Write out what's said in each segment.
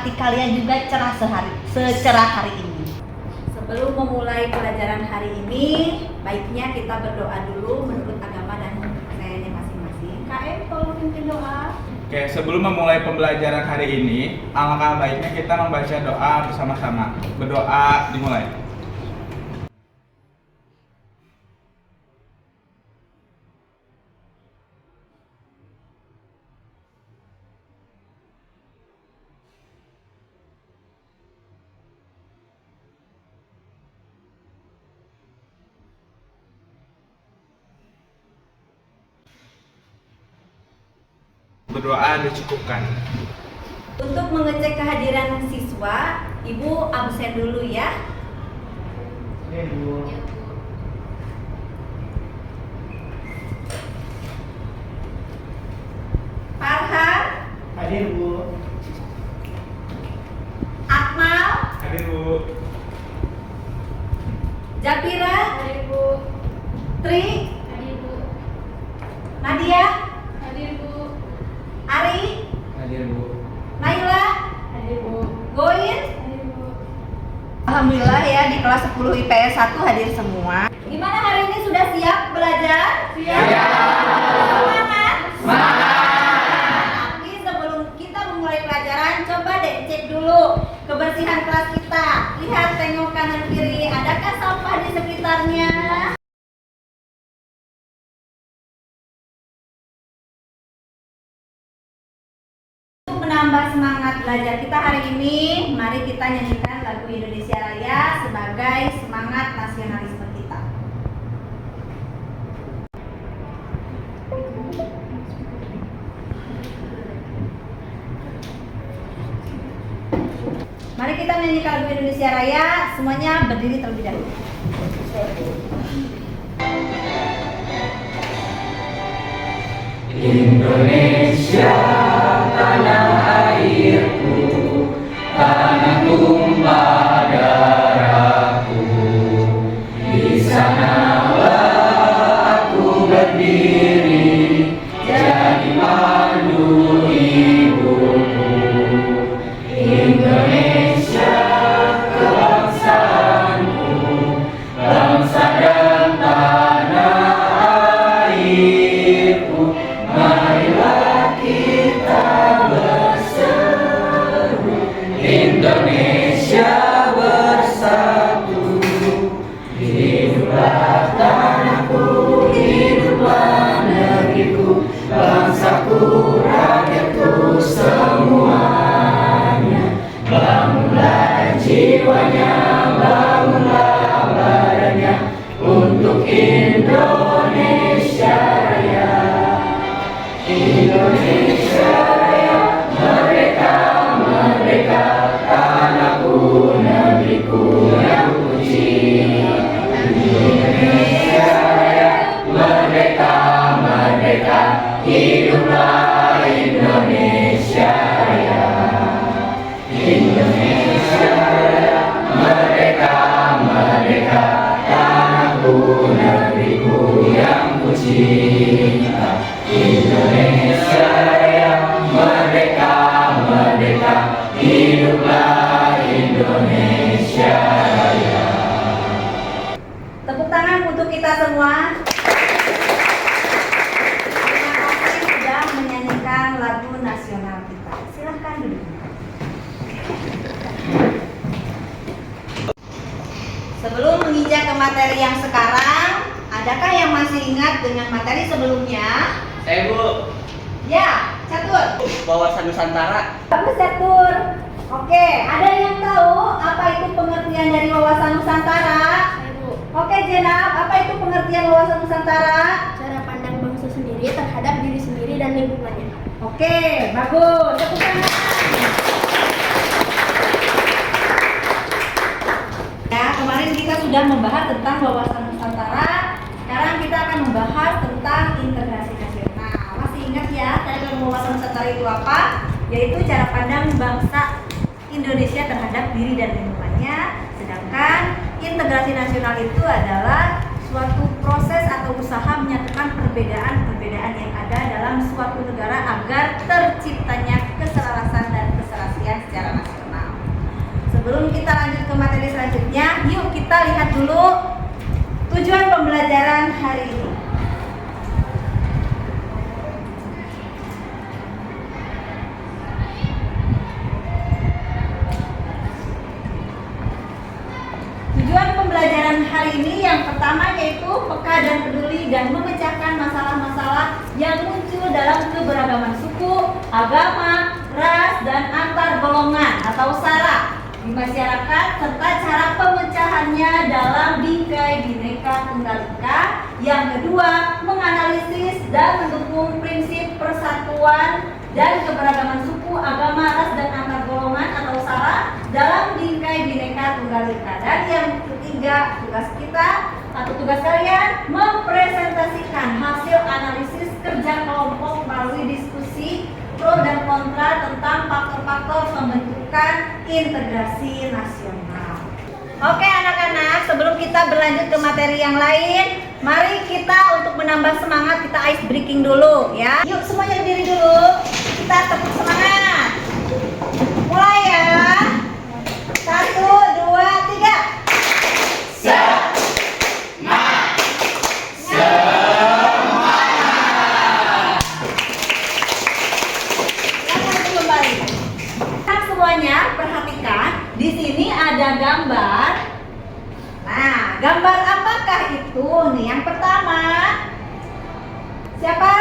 hati kalian juga cerah secerah hari ini. Sebelum memulai pelajaran hari ini, baiknya kita berdoa dulu menurut agama dan kepercayaannya masing-masing. KM, tolong pimpin doa. Oke, sebelum memulai pembelajaran hari ini, alangkah baiknya kita membaca doa bersama-sama. Berdoa dimulai. Berdoa dicukupkan. Untuk mengecek kehadiran siswa, Ibu absen dulu ya. Farhan, Hadir, Bu. Akmal, Hadir, Bu. Japira, Hadir Bu. Tri, Hadir Bu. Nadia, Hadir Bu. Ari, Hadir, Bu. Naila, Hadir Bu. Goin. Hadir Bu. Alhamdulillah ya, di kelas 10 IPS 1 hadir semua. Gimana hari ini, sudah siap belajar? Siap. Semangat? Semangat. Tapi sebelum kita memulai pelajaran, coba deh cek dulu kebersihan kelas kita. Lihat, tengok kanan kiri, adakah sampah di sekitarnya? Untuk menambah semangat belajar kita hari ini, mari kita nyanyikan lagu Indonesia Raya sebagai semangat nasionalisme kita. Mari kita menyanyikan lagu Indonesia Raya, semuanya berdiri terlebih dahulu. Indonesia tanah airku, tanah tumpah darahku. Di sanalah aku berdiri, jadi pandu hidupku. Indonesia kebangsaanku, bangsa dan tanah airku. Marilah kita berseru, Indonesia bersatu. Hiduplah tanahku, hiduplah negeriku, bangsaku, rakyatku semuanya. Bangunlah jiwanya, bangunlah badannya untuk Indonesia Raya. Indonesia Raya, merdeka, merdeka, tanahku, negeriku yang ku cinta. Indonesia Raya, merdeka, merdeka, hiduplah Indonesia Raya. Indonesia Raya, merdeka, merdeka, tanahku, negeriku yang ku cinta. Indonesia Raya, merdeka, merdeka, hiduplah Indonesia Raya. Tepuk tangan untuk kita semua. Terima kasih sudah menyanyikan lagu nasional kita. Silahkan duduk. Sebelum menginjak ke materi yang sekarang, adakah yang masih ingat dengan materi sebelumnya? Saya Bu, Ya, Catur. wawasan Nusantara. Bagus, Catur. Oke, ada yang tahu apa itu pengertian dari wawasan Nusantara? Saya Bu. Oke, Jenab, apa itu pengertian wawasan Nusantara? Cara pandang bangsa sendiri terhadap diri sendiri dan lingkungannya. Oke, bagus. Tepuk tangan. Ya, kemarin kita sudah membahas tentang wawasan Nusantara. Sekarang kita akan membahas tentang integrasi nasional. Masih ingat ya, tadi wawasan Nusantara itu apa? Yaitu cara pandang bangsa Indonesia terhadap diri dan lingkungannya. Sedangkan integrasi nasional itu adalah suatu proses atau usaha menyatukan perbedaan-perbedaan yang ada dalam suatu negara agar terciptanya keselarasan dan keserasian secara nasional. sebelum kita lanjut ke materi selanjutnya, yuk kita lihat dulu tujuan pembelajaran hari ini. Tujuan pembelajaran hari ini yang pertama yaitu peka dan peduli dan memecahkan masalah-masalah yang muncul dalam keberagaman suku, agama, ras, dan antar golongan atau sara di masyarakat serta cara pemecahannya dalam bingkai Bhinneka Tunggal Ika. Yang kedua, menganalisis dan mendukung prinsip persatuan dan keberagaman suku, agama, ras, dan antar golongan atau sara dalam bingkai Bhinneka Tunggal Ika. Dan yang ketiga, tugas kita atau tugas kalian mempresentasikan hasil analisis kerja kelompok melalui diskusi pro dan kontra tentang faktor-faktor pembentukan integrasi nasional. Oke anak-anak, sebelum kita berlanjut ke materi yang lain, mari kita untuk menambah semangat kita ice breaking dulu ya. Yuk semuanya berdiri dulu, kita tepuk semangat. Mulai ya. 1, 2, 3. Semuanya perhatikan, di sini ada gambar. Nah, gambar apakah itu nih? Yang pertama, siapa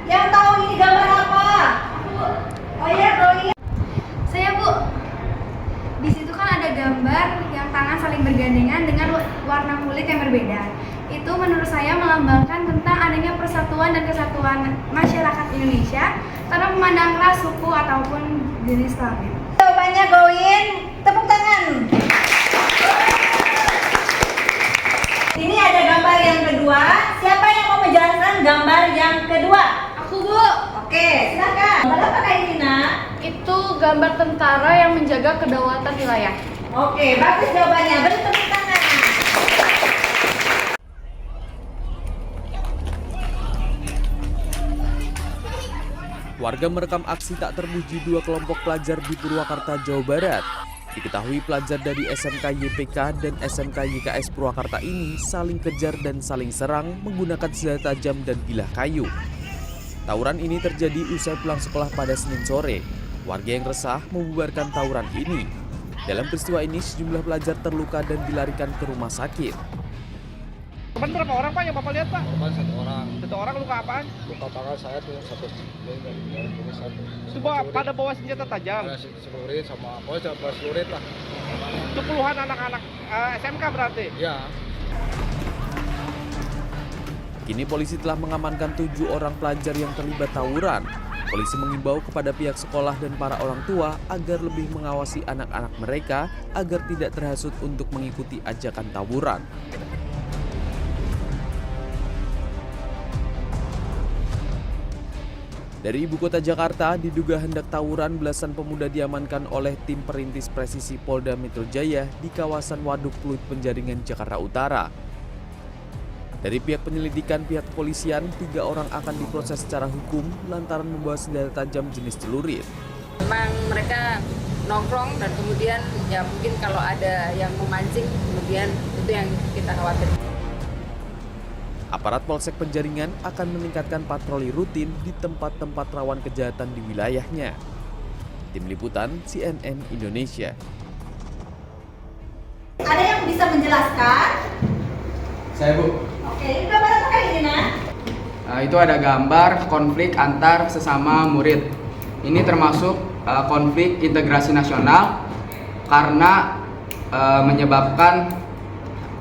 yang tahu ini gambar apa? Oh ya, Doi. Saya, Bu. Di situ kan ada gambar yang tangan saling bergandengan dengan warna kulit yang berbeda. Itu menurut saya melambangkan tentang adanya persatuan dan kesatuan masyarakat Indonesia tanpa memandang ras, suku ataupun jenis kelamin. Jawabannya Goin, tepuk tangan. Ini ada gambar yang kedua. Siapa yang mau menjelaskan gambar yang kedua? Aku, Bu. Oke, silakan. Gambar apakah ini, Nak? Itu gambar tentara yang menjaga kedaulatan wilayah. Oke, bagus jawabannya. Beri tepuk tangan. Warga merekam aksi tak terpuji dua kelompok pelajar di Purwakarta, Jawa Barat. Diketahui pelajar dari SMK YPK dan SMK YKS Purwakarta ini saling kejar dan saling serang menggunakan senjata tajam dan bilah kayu. Tawuran ini terjadi usai pulang sekolah pada Senin sore. Warga yang resah membubarkan tawuran ini. Dalam peristiwa ini sejumlah pelajar terluka dan dilarikan ke rumah sakit. Korban berapa orang Pak yang Bapak lihat Pak? Korban 1 orang. 1 orang luka apaan? Luka tangan saya tuh satu. Itu pada bawa senjata tajam. Ada celurit sama celurit lah. Itu puluhan anak-anak SMK berarti? Ya. Kini polisi telah mengamankan 7 orang pelajar yang terlibat tawuran. Polisi mengimbau kepada pihak sekolah dan para orang tua agar lebih mengawasi anak-anak mereka agar tidak terhasut untuk mengikuti ajakan tawuran. Dari ibu kota Jakarta, diduga hendak tawuran, belasan pemuda diamankan oleh tim perintis presisi Polda Metro Jaya di kawasan Waduk Pluit Penjaringan, Jakarta Utara. Dari pihak penyelidikan pihak kepolisian, 3 orang akan diproses secara hukum lantaran membawa senjata tajam jenis celurit. Memang mereka nongkrong dan kemudian ya mungkin kalau ada yang memancing, kemudian itu yang kita khawatirkan. Aparat Polsek Penjaringan akan meningkatkan patroli rutin di tempat-tempat rawan kejahatan di wilayahnya. Tim Liputan CNN Indonesia. Ada yang bisa menjelaskan? Saya, Bu. Oke, ini gambar apa ini, Nak? Itu ada gambar konflik antar sesama murid. Ini termasuk konflik integrasi nasional karena menyebabkan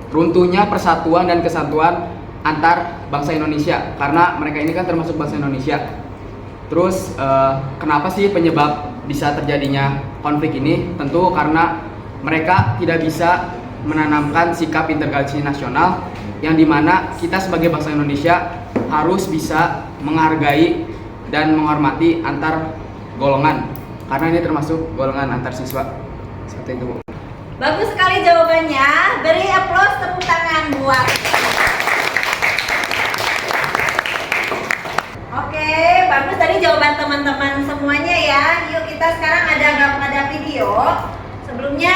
runtuhnya persatuan dan kesatuan antar bangsa Indonesia, karena mereka ini kan termasuk bangsa Indonesia. Terus kenapa sih penyebab bisa terjadinya konflik ini? Tentu karena mereka tidak bisa menanamkan sikap integrasi nasional yang dimana kita sebagai bangsa Indonesia harus bisa menghargai dan menghormati antar golongan, karena ini termasuk golongan antar siswa. Seperti itu, Bu. Bagus sekali jawabannya. Beri aplaus, tepuk tangan buat. Oke, bagus tadi jawaban teman-teman semuanya ya. Yuk kita sekarang ada video. Sebelumnya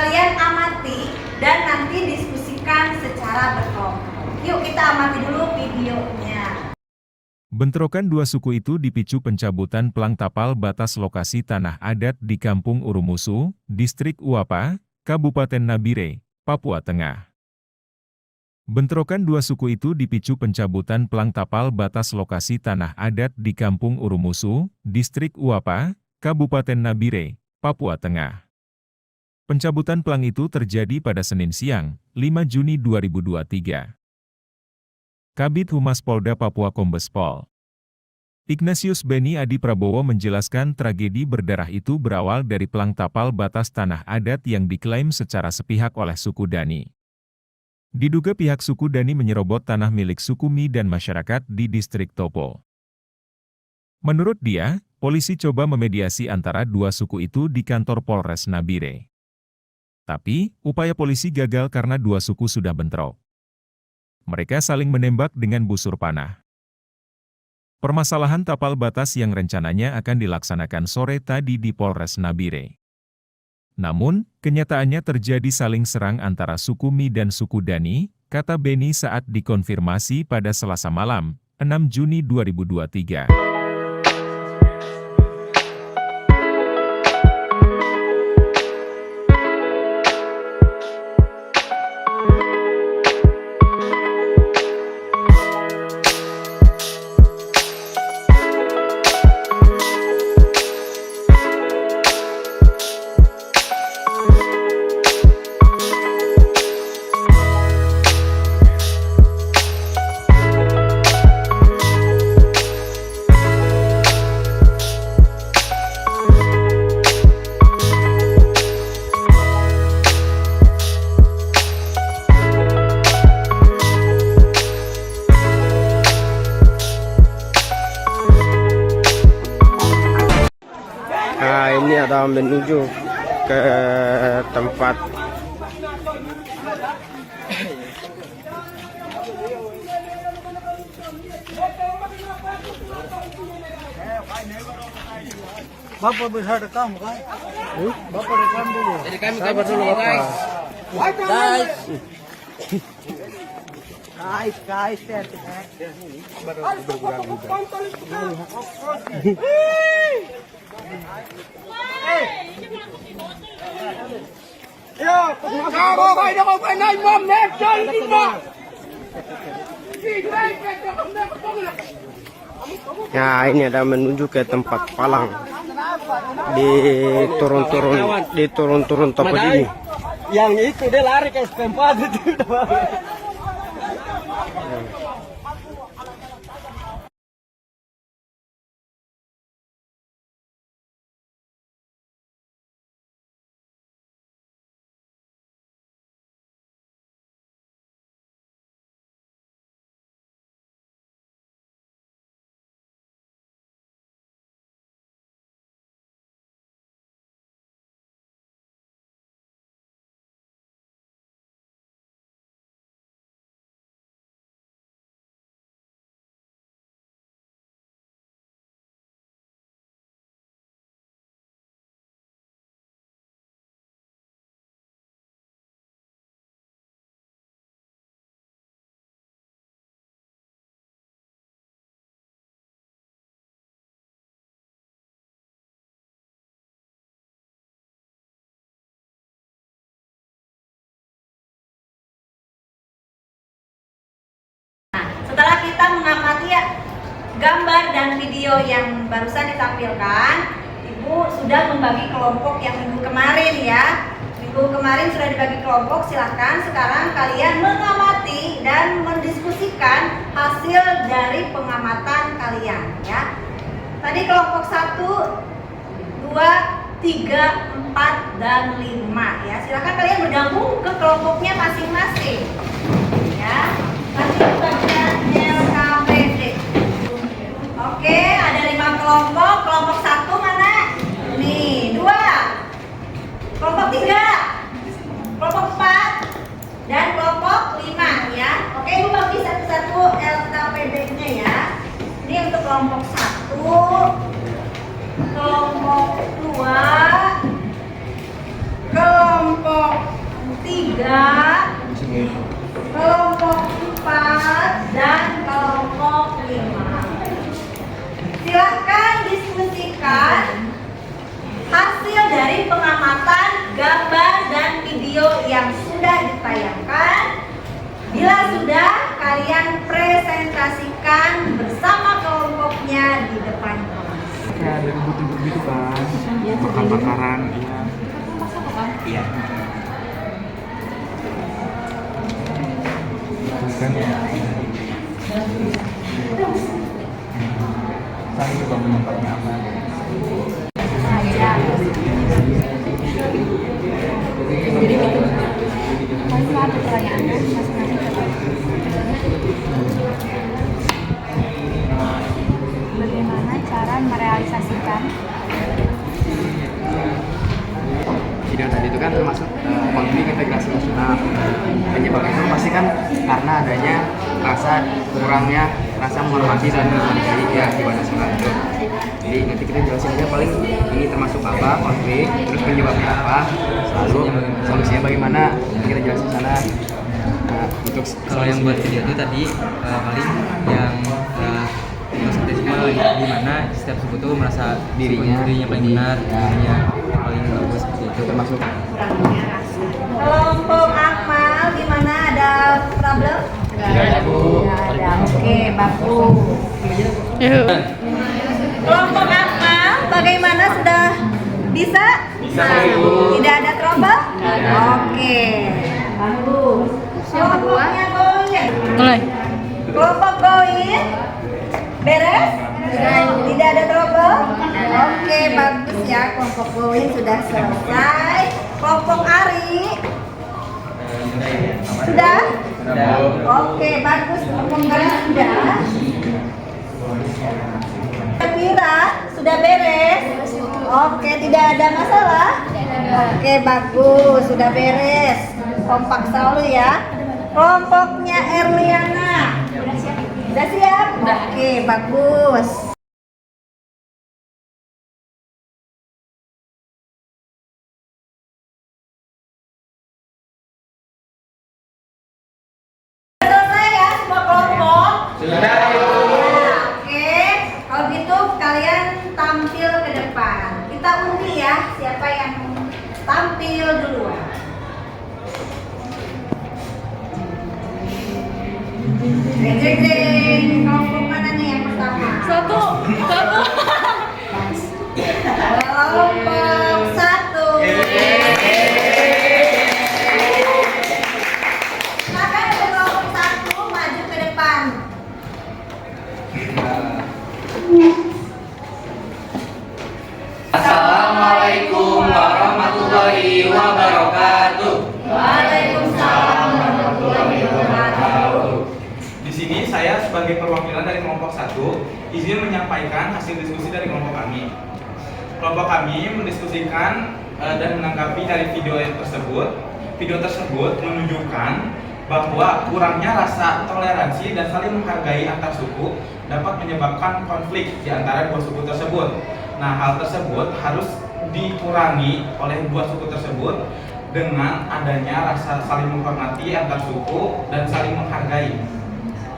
kalian amati dan nanti diskusikan secara berkelompok. Yuk kita amati dulu videonya. Bentrokan dua suku itu dipicu pencabutan plang tapal batas lokasi tanah adat di Kampung Urumusu, Distrik Uapa, Kabupaten Nabire, Papua Tengah. Bentrokan dua suku itu dipicu pencabutan plang tapal batas lokasi tanah adat di Kampung Urumusu, Distrik Uapa, Kabupaten Nabire, Papua Tengah. Pencabutan plang itu terjadi pada Senin siang, 5 Juni 2023. Kabid Humas Polda Papua Kombes Pol Ignatius Beni Adi Prabowo menjelaskan tragedi berdarah itu berawal dari plang tapal batas tanah adat yang diklaim secara sepihak oleh suku Dani. Diduga pihak suku Dani menyerobot tanah milik suku Mi dan masyarakat di Distrik Topo. Menurut dia, polisi coba memediasi antara dua suku itu di kantor Polres Nabire. Tapi, upaya polisi gagal karena dua suku sudah bentrok. Mereka saling menembak dengan busur panah. Permasalahan tapal batas yang rencananya akan dilaksanakan sore tadi di Polres Nabire. Namun, kenyataannya terjadi saling serang antara suku Mi dan suku Dani, kata Beni saat dikonfirmasi pada Selasa malam, 6 Juni 2023. Nah, ini ada menuju ke tempat Bapak bisa rekam kan? Bapak rekam dulu. Jadi kami dulu Bapak. Guys. Nah, ini ada menuju ke tempat palang di turun-turun tempat ini. Yang itu dia lari ke tempat itu. Setelah kita mengamati gambar dan video yang barusan ditampilkan, Ibu sudah membagi kelompok yang minggu kemarin ya. Minggu kemarin sudah dibagi kelompok, silahkan sekarang kalian mengamati dan mendiskusikan hasil dari pengamatan kalian ya. Tadi kelompok 1, 2, 3, 4, dan 5 ya. Silahkan kalian bergabung ke kelompoknya masing-masing ya. Nanti baca LKPD. Oke, ada 5 kelompok. Kelompok 1 mana? Nih, 2. Kelompok 3. Kelompok 4 dan kelompok 5 ya. Oke, Ibu bagi satu-satu LKPD-nya ya. Ini untuk kelompok 1, kelompok 2, kelompok 3, kelompok 4, dan kelompok 5. Silakan diskusikan hasil dari pengamatan gambar dan video yang sudah ditayangkan. Bila sudah, kalian presentasikan bersama kelompoknya di depan kelas. Kayak ada ribut-ribut gitu kan, bakar-bakaran, iya. Kan saya juga menyempatnya apa? Jadi gitu. Kalau ada pertanyaan masing-masing. Bagaimana cara merealisasikan Video tadi itu kan termasuk konflik integrasi nasional. Penyebabnya itu pasti kan karena adanya kurangnya rasa menghormati dan menghargai ya di nasional itu. Jadi nanti kita jelasin aja paling ini termasuk apa konflik, terus penyebabnya apa, lalu solusinya bagaimana, kita jelasin sana. Nah, untuk kalau yang buat video itu tadi paling yang konsultasisme di mana setiap suku tuh merasa dirinya paling benar, dirinya paling bagus seperti itu termasuk. Kelompok Akmal gimana, ada problem? Tidak ada, Bu. Tidak ada. Oke, bagus. Kelompok Akmal bagaimana, sudah bisa? Bisa. Tidak ada trouble? Oke, bagus. Kelompoknya Goin. mulai? Kelompok Goin beres? Tidak ada trouble? Oke, bagus ya, kelompok Goin sudah selesai. Kelompok Ari sudah? Oke, bagus, kelompok Ari sudah. Pira sudah beres? Oke, tidak ada masalah? Oke, bagus, sudah beres. Kompak selalu ya. Kelompoknya Erliana sudah siap? Oke, bagus. Selesai ya semua kelompok? Sudah. Oke, kalau gitu kalian tampil ke depan. Kita undi ya, siapa yang tampil duluan. Jeng jeng jeng, kelompok mana nih yang pertama? Satu. Kelompok 1. Silakan kelompok 1 maju ke depan. Assalamualaikum warahmatullahi wabarakatuh. Waalaikumsalam warahmatullahi wabarakatuh. Di sini saya sebagai perwakilan dari kelompok 1 izin menyampaikan hasil diskusi dari kelompok kami. Kelompok kami mendiskusikan dan menanggapi dari video tersebut. Video tersebut menunjukkan bahwa kurangnya rasa toleransi dan saling menghargai antar suku dapat menyebabkan konflik di antara dua suku tersebut. Nah, hal tersebut harus dikurangi oleh dua suku tersebut dengan adanya rasa saling menghormati antar suku dan saling menghargai.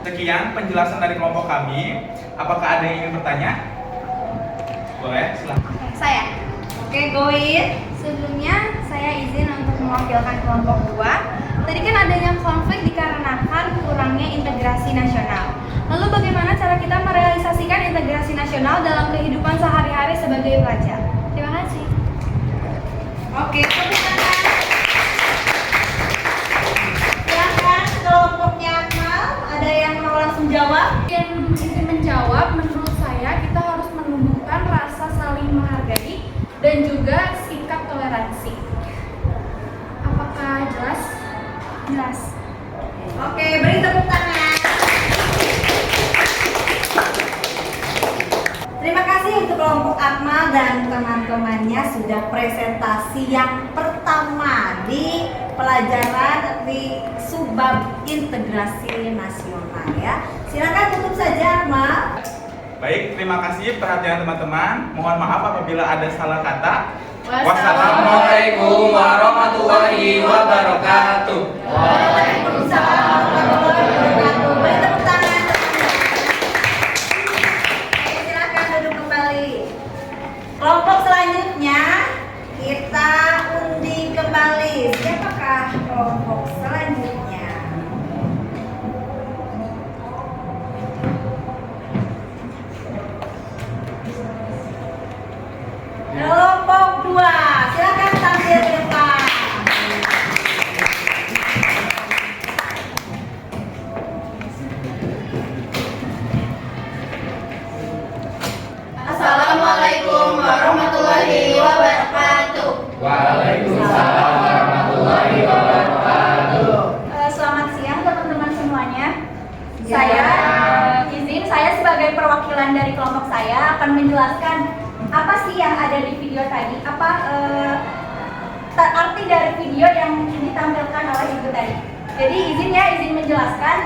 Sekian penjelasan dari kelompok kami. Apakah ada yang ingin bertanya? Boleh, silahkan. Saya. Oke, Goin. Sebelumnya saya izin untuk mewakilkan kelompok 2. Tadi kan adanya konflik dikarenakan kurangnya integrasi nasional. Lalu bagaimana cara kita merealisasikan integrasi nasional dalam kehidupan sehari-hari sebagai pelajar? Terima kasih. Oke, tepuk tangan. Silakan kelompoknya Akmal, ada yang mau langsung jawab? Yang izin menjawab, menurut saya kita harus menumbuhkan rasa saling menghargai dan juga sikap toleransi. Apakah jelas? Jelas. Oke, beri tepuk tangan. Terima kasih untuk kelompok Akmal dan teman-temannya sudah presentasi yang pertama di pelajaran di subbab integrasi nasional ya. Silakan tutup saja Akmal. Baik, terima kasih perhatian teman-teman. Mohon maaf apabila ada salah kata. Wassalamualaikum warahmatullahi wabarakatuh. Waalaikumsalam warahmatullahi wabarakatuh. Beri tepuk tangan. Silakan duduk kembali. Kelompok selanjutnya kita undi kembali. Siapakah kelompok selanjutnya? Kelompok 2, silakan tampil ke depan. Assalamualaikum warahmatullahi wabarakatuh. Waalaikumsalam warahmatullahi wabarakatuh. Selamat siang teman-teman semuanya. Saya sebagai perwakilan dari kelompok saya akan menjelaskan apa sih yang ada di video tadi, arti dari video yang ditampilkan oleh ibu tadi. Jadi izin menjelaskan.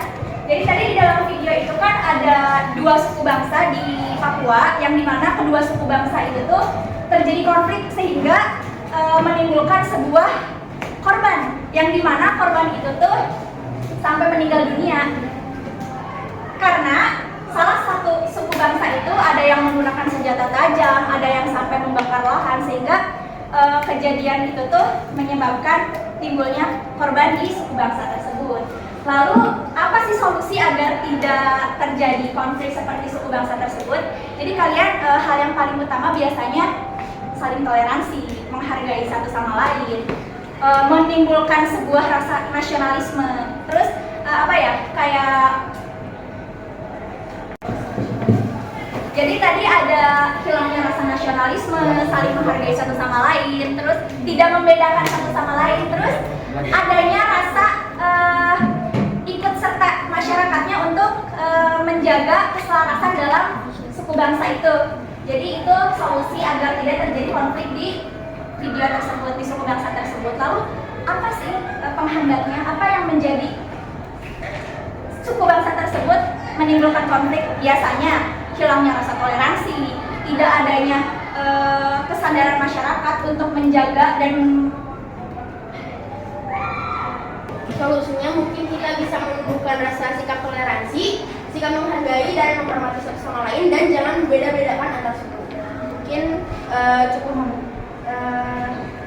Jadi tadi di dalam video itu kan ada dua suku bangsa di Papua, yang dimana kedua suku bangsa itu tuh terjadi konflik sehingga menimbulkan sebuah korban, yang dimana korban itu tuh sampai meninggal dunia karena salah satu suku bangsa itu ada yang menggunakan senjata tajam, ada yang sampai membakar lahan, sehingga kejadian itu tuh menyebabkan timbulnya korban di suku bangsa tersebut. Lalu apa sih solusi agar tidak terjadi konflik seperti suku bangsa tersebut? Jadi kalian hal yang paling utama biasanya saling toleransi, menghargai satu sama lain, menimbulkan sebuah rasa nasionalisme. Terus jadi tadi ada hilangnya rasa nasionalisme, saling menghargai satu sama lain, terus tidak membedakan satu sama lain, terus adanya rasa ikut serta masyarakatnya untuk menjaga keselarasan dalam suku bangsa itu. Jadi itu solusi agar tidak terjadi konflik di video tersebut, di suku bangsa tersebut. Lalu apa sih penghambatnya? Apa yang menjadi suku bangsa tersebut menimbulkan konflik? Biasanya hilangnya rasa toleransi, tidak adanya kesadaran masyarakat untuk menjaga dan Solusinya mungkin kita bisa menumbuhkan rasa sikap toleransi, sikap menghargai dan menghormati satu sama lain, dan jangan membeda-bedakan antar suku. Mungkin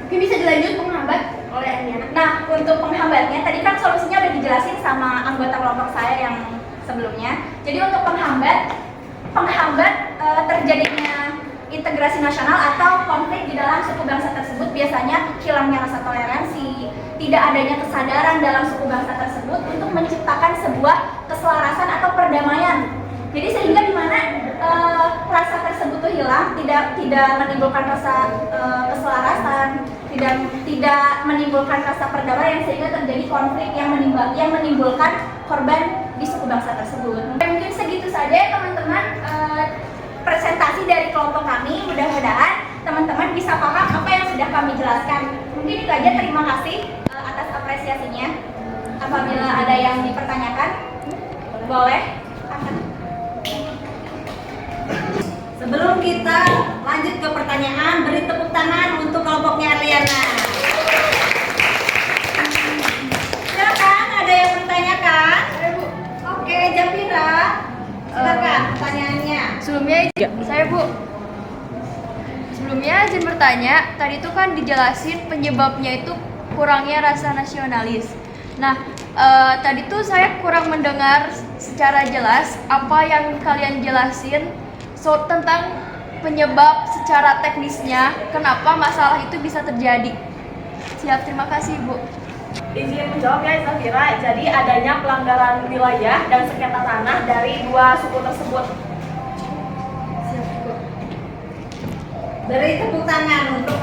mungkin bisa dilanjut penghambat oleh Aniana. Nah, untuk penghambatnya tadi kan solusinya udah dijelasin sama anggota kelompok saya yang sebelumnya. Jadi untuk penghambat terjadinya integrasi nasional atau konflik di dalam suku bangsa tersebut biasanya hilangnya rasa toleransi, tidak adanya kesadaran dalam suku bangsa tersebut untuk menciptakan sebuah keselarasan atau perdamaian. Jadi sehingga dimana rasa tersebut tuh hilang, tidak menimbulkan rasa keselarasan, tidak menimbulkan rasa perdamaian, sehingga terjadi konflik yang menimbulkan korban di suku bangsa tersebut. Mungkin segitu saja ya teman-teman presentasi dari kelompok kami. Mudah-mudahan teman-teman bisa paham apa yang sudah kami jelaskan. Mungkin itu aja, terima kasih atas apresiasinya. Apabila ada yang dipertanyakan, boleh. Sebelum kita lanjut ke pertanyaan, beri tepuk tangan untuk kelompoknya Arliana. Silakan, ada yang bertanyakan? Oke, Japira, silakan pertanyaannya. Sebelumnya izin bertanya, tadi itu kan dijelasin penyebabnya itu kurangnya rasa nasionalis. Nah, tadi tuh saya kurang mendengar secara jelas apa yang kalian jelasin tentang penyebab secara teknisnya kenapa masalah itu bisa terjadi. Siap, terima kasih Bu. Izin menjawab ya Zafira, jadi adanya pelanggaran wilayah dan sengketa tanah dari dua suku tersebut. Beri tepuk tangan untuk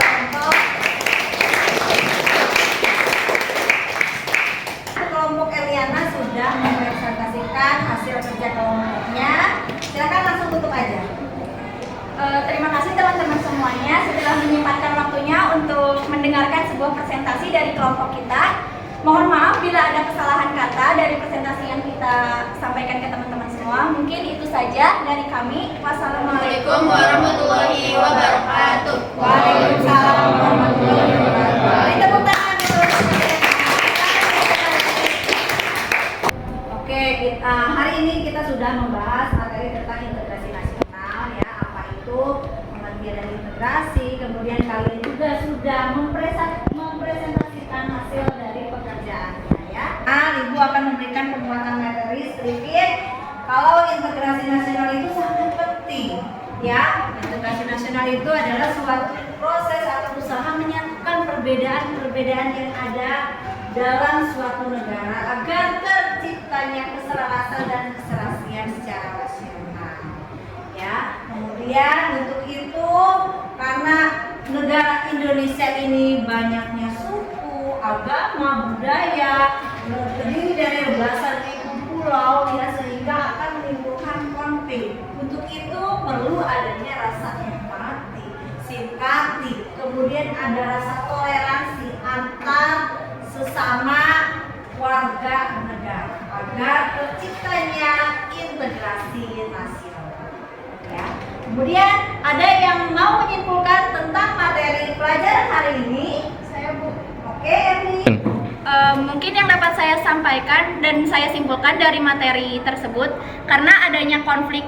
kelompok Eliana sudah mempresentasikan hasil kerja kelompoknya. Silakan langsung tutup aja. Terima kasih teman-teman semuanya sudah menyempatkan waktunya untuk mendengarkan sebuah presentasi dari kelompok kita. Mohon maaf bila ada kesalahan kata dari presentasi yang kita sampaikan ke teman-teman semua. Mungkin itu saja dari kami. Wassalamualaikum warahmatullahi wabarakatuh. Waalaikumsalam warahmatullahi wabarakatuh. Tepuk tangan. sudah membahas materi tentang integrasi nasional ya, apa itu pengertian dari integrasi. Kemudian kalian juga sudah mempresentasikan hasil dari pekerjaannya ya. Nah, Ibu akan memberikan penguatan materi sedikit. Kalau integrasi nasional itu sangat penting ya. Integrasi nasional itu adalah suatu proses atau usaha menyatukan perbedaan-perbedaan yang ada dalam suatu negara agar terciptanya keselarasan dan keserasian secara nasional ya. Kemudian untuk itu, karena negara Indonesia ini banyaknya suku, agama, budaya, terdiri dari belasan ribu pulau ya, sehingga akan menimbulkan konflik. Untuk itu perlu adanya rasa empati, simpati, kemudian ada rasa toleransi antar sesama warga negara agar terciptanya integrasi nasional ya. Kemudian ada yang mau menyimpulkan tentang materi pelajaran hari ini? Saya, Bu. Oke, Erni. Mungkin yang dapat saya sampaikan dan saya simpulkan dari materi tersebut, karena adanya konflik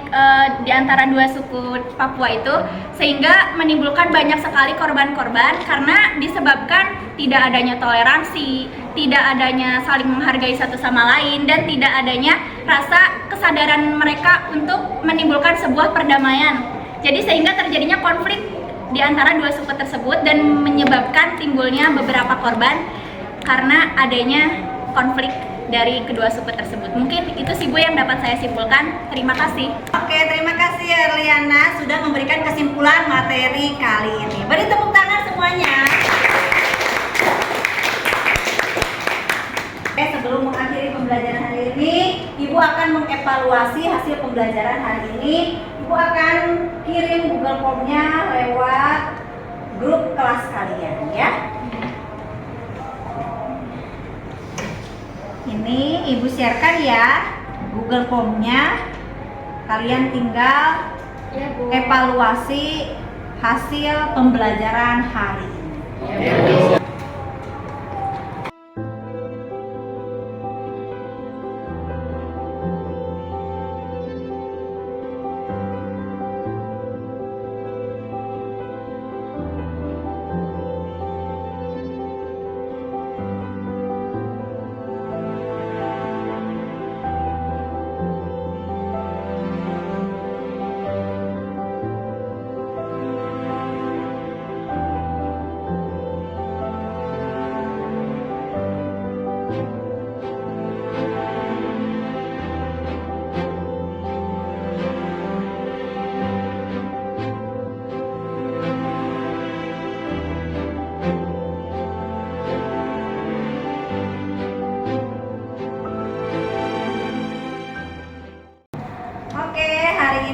di antara dua suku Papua itu, sehingga menimbulkan banyak sekali korban-korban karena disebabkan tidak adanya toleransi, tidak adanya saling menghargai satu sama lain, dan tidak adanya rasa kesadaran mereka untuk menimbulkan sebuah perdamaian. Jadi sehingga terjadinya konflik di antara dua suku tersebut dan menyebabkan timbulnya beberapa korban karena adanya konflik dari kedua suku tersebut. Mungkin itu sih Bu yang dapat saya simpulkan. Terima kasih. Oke, terima kasih Erliana sudah memberikan kesimpulan materi kali ini. Beri tepuk tangan semuanya. Oke, sebelum mengakhiri pembelajaran hari ini, Ibu akan mengevaluasi hasil pembelajaran hari ini. Ibu akan kirim Google Form-nya lewat grup kelas kalian ya. Ini Ibu sharekan ya Google Form-nya. Kalian tinggal evaluasi hasil pembelajaran hari ini.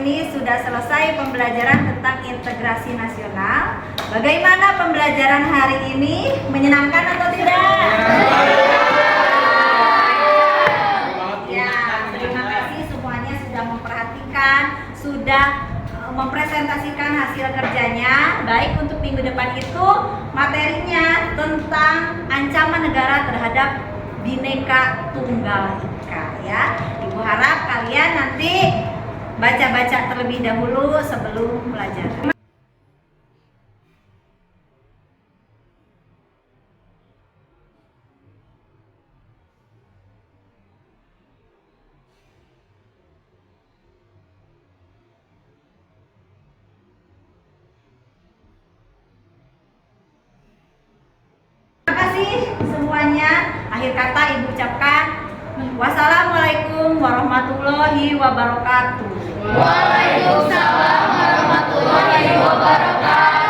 Ini sudah selesai pembelajaran tentang integrasi nasional. Bagaimana pembelajaran hari ini? Menyenangkan atau tidak? Ya, terima kasih semuanya sudah memperhatikan, sudah mempresentasikan hasil kerjanya. Baik, untuk minggu depan itu materinya tentang ancaman negara terhadap Bhinneka Tunggal Ika ya. Ibu harap kalian nanti baca-baca terlebih dahulu sebelum belajar. Terima kasih semuanya. Akhir kata Ibu ucapkan wassalamualaikum warahmatullahi wabarakatuh. Waalaikumsalam warahmatullahi wabarakatuh.